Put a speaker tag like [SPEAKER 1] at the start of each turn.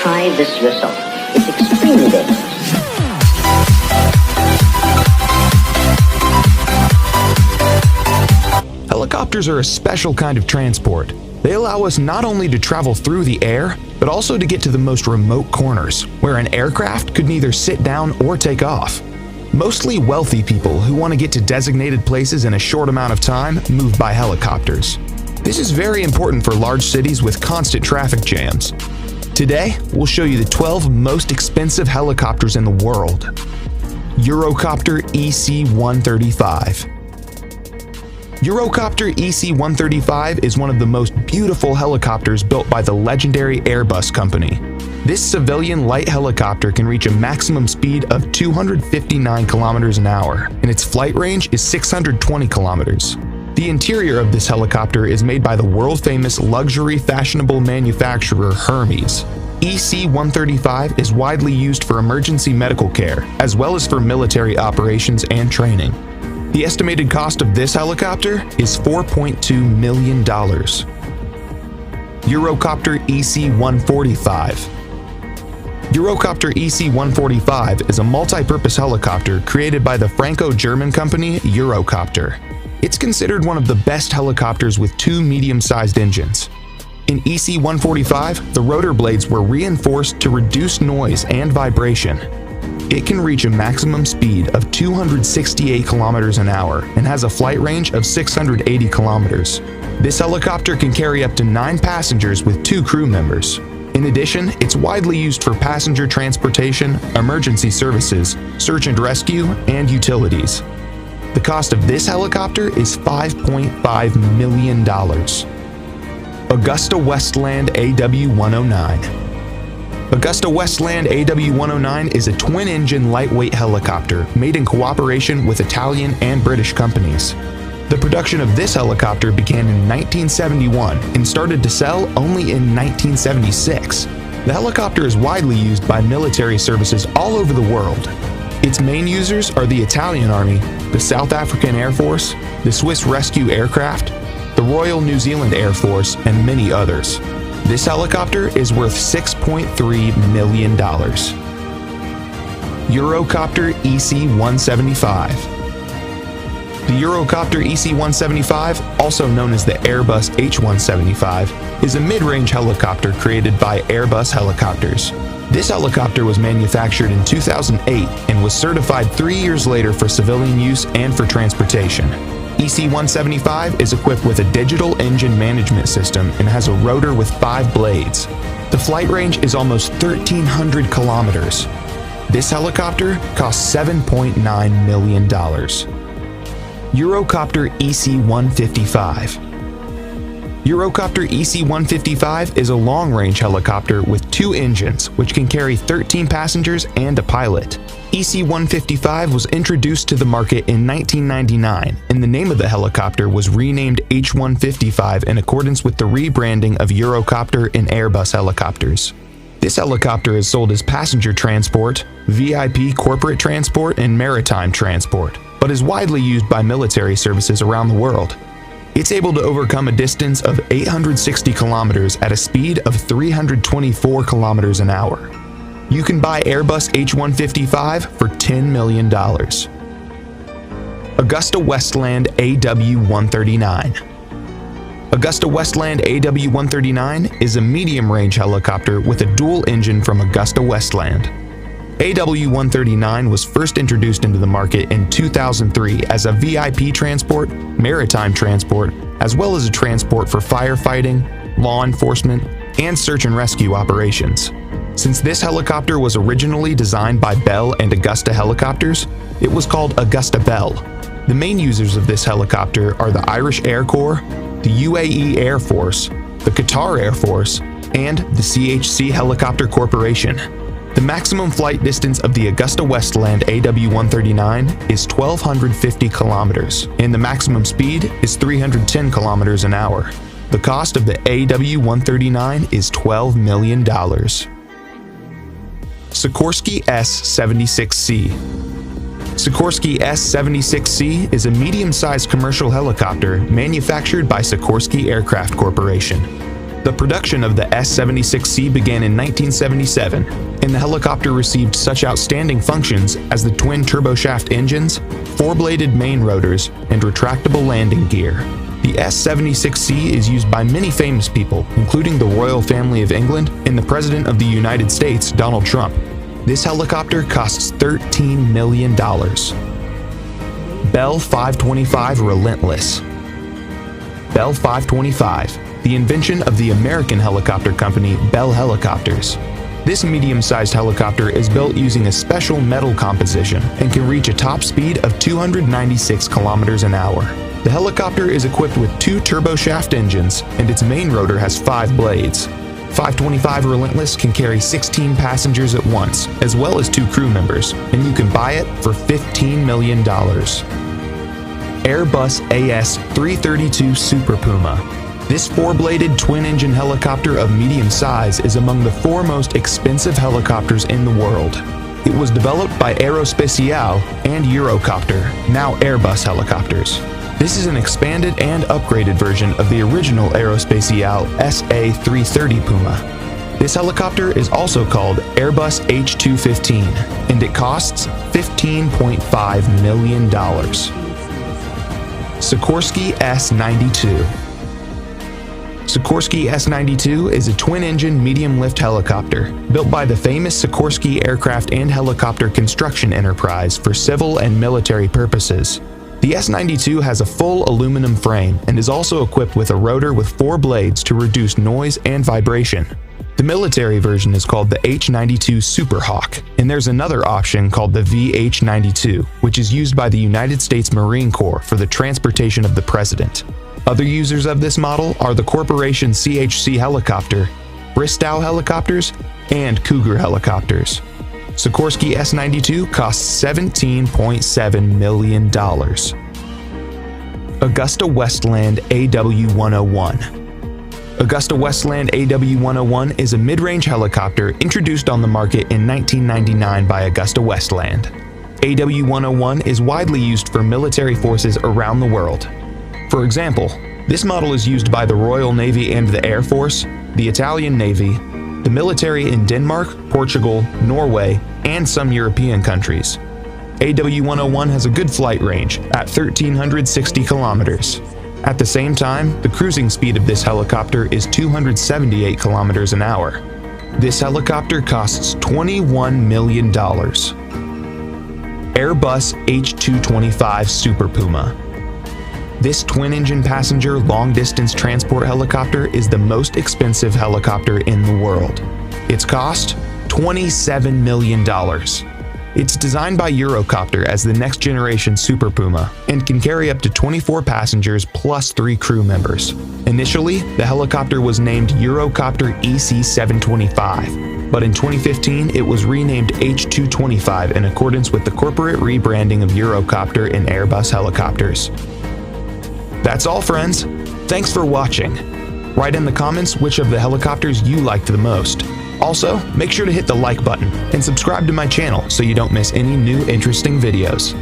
[SPEAKER 1] try this yourself. It's extremely dangerous.
[SPEAKER 2] Helicopters are a special kind of transport. They allow us not only to travel through the air, but also to get to the most remote corners, where an aircraft could neither sit down or take off. Mostly wealthy people who want to get to designated places in a short amount of time move by helicopters. This is very important for large cities with constant traffic jams. Today, we'll show you the 12 most expensive helicopters in the world. Eurocopter EC-135. Eurocopter EC-135 is one of the most beautiful helicopters built by the legendary Airbus company. This civilian light helicopter can reach a maximum speed of 259 kilometers an hour, and its flight range is 620 kilometers. The interior of this helicopter is made by the world-famous luxury fashionable manufacturer Hermes. EC-135 is widely used for emergency medical care, as well as for military operations and training. The estimated cost of this helicopter is $4.2 million. Eurocopter EC-145. Eurocopter EC-145 is a multi-purpose helicopter created by the Franco-German company Eurocopter. It's considered one of the best helicopters with two medium-sized engines. In EC-145, the rotor blades were reinforced to reduce noise and vibration. It can reach a maximum speed of 268 kilometers an hour and has a flight range of 680 kilometers. This helicopter can carry up to 9 passengers with 2 crew members. In addition, it's widely used for passenger transportation, emergency services, search and rescue, and utilities. The cost of this helicopter is $5.5 million. Augusta Westland AW109. Augusta Westland AW109 is a twin-engine lightweight helicopter made in cooperation with Italian and British companies. The production of this helicopter began in 1971 and started to sell only in 1976. The helicopter is widely used by military services all over the world. Its main users are the Italian Army, the South African Air Force, the Swiss Rescue Aircraft, the Royal New Zealand Air Force, and many others. This helicopter is worth $6.3 million. Eurocopter EC-175. The Eurocopter EC-175, also known as the Airbus H-175, is a mid-range helicopter created by Airbus Helicopters. This helicopter was manufactured in 2008 and was certified 3 years later for civilian use and for transportation. EC-175 is equipped with a digital engine management system and has a rotor with 5 blades. The flight range is almost 1,300 kilometers. This helicopter costs $7.9 million. Eurocopter EC-155. Eurocopter EC-155 is a long-range helicopter with 2 engines, which can carry 13 passengers and a pilot. EC-155 was introduced to the market in 1999, and the name of the helicopter was renamed H-155 in accordance with the rebranding of Eurocopter and Airbus helicopters. This helicopter is sold as passenger transport, VIP corporate transport, and maritime transport, but is widely used by military services around the world. It's able to overcome a distance of 860 kilometers at a speed of 324 kilometers an hour. You can buy Airbus H-155 for $10 million. Augusta Westland AW139. Augusta Westland AW139 is a medium-range helicopter with a dual engine from Augusta Westland. AW139 was first introduced into the market in 2003 as a VIP transport, maritime transport, as well as a transport for firefighting, law enforcement, and search and rescue operations. Since this helicopter was originally designed by Bell and Augusta Helicopters, it was called Augusta Bell. The main users of this helicopter are the Irish Air Corps, the UAE Air Force, the Qatar Air Force, and the CHC Helicopter Corporation. The maximum flight distance of the Augusta Westland AW139 is 1,250 kilometers, and the maximum speed is 310 kilometers an hour. The cost of the AW139 is $12 million. Sikorsky S-76C. Sikorsky S-76C is a medium-sized commercial helicopter manufactured by Sikorsky Aircraft Corporation. The production of the S-76C began in 1977, and the helicopter received such outstanding functions as the twin turboshaft engines, four-bladed main rotors, and retractable landing gear. The S-76C is used by many famous people, including the royal family of England and the President of the United States, Donald Trump. This helicopter costs $13 million. Bell 525 Relentless. Bell 525, the invention of the American helicopter company Bell Helicopters. This medium-sized helicopter is built using a special metal composition and can reach a top speed of 296 kilometers an hour. The helicopter is equipped with two turboshaft engines, and its main rotor has 5 blades. 525 Relentless can carry 16 passengers at once, as well as 2 crew members, and you can buy it for $15 million. Airbus AS332 Super Puma. This 4-bladed twin-engine helicopter of medium size is among the 4 most expensive helicopters in the world. It was developed by Aerospatiale and Eurocopter, now Airbus helicopters. This is an expanded and upgraded version of the original Aerospatiale SA330 Puma. This helicopter is also called Airbus H215, and it costs $15.5 million. Sikorsky S-92. Sikorsky S-92 is a twin-engine medium-lift helicopter built by the famous Sikorsky Aircraft and Helicopter Construction Enterprise for civil and military purposes. The S-92 has a full aluminum frame and is also equipped with a rotor with 4 blades to reduce noise and vibration. The military version is called the H-92 Super Hawk, and there's another option called the VH-92, which is used by the United States Marine Corps for the transportation of the President. Other users of this model are the Corporation CHC Helicopter, Bristow Helicopters, and Cougar Helicopters. Sikorsky S-92 costs $17.7 million. Augusta Westland AW101. Augusta Westland AW101 is a mid-range helicopter introduced on the market in 1999 by Augusta Westland. AW101 is widely used for military forces around the world. For example, this model is used by the Royal Navy and the Air Force, the Italian Navy, the military in Denmark, Portugal, Norway, and some European countries. AW101 has a good flight range at 1,360 kilometers. At the same time, the cruising speed of this helicopter is 278 kilometers an hour. This helicopter costs $21 million. Airbus H225 Super Puma. This twin-engine passenger long-distance transport helicopter is the most expensive helicopter in the world. Its cost? $27 million. It's designed by Eurocopter as the next-generation Super Puma and can carry up to 24 passengers plus 3 crew members. Initially, the helicopter was named Eurocopter EC725, but in 2015 it was renamed H225 in accordance with the corporate rebranding of Eurocopter and Airbus helicopters. That's all, friends. Thanks for watching. Write in the comments which of the helicopters you liked the most. Also, make sure to hit the like button and subscribe to my channel so you don't miss any new interesting videos.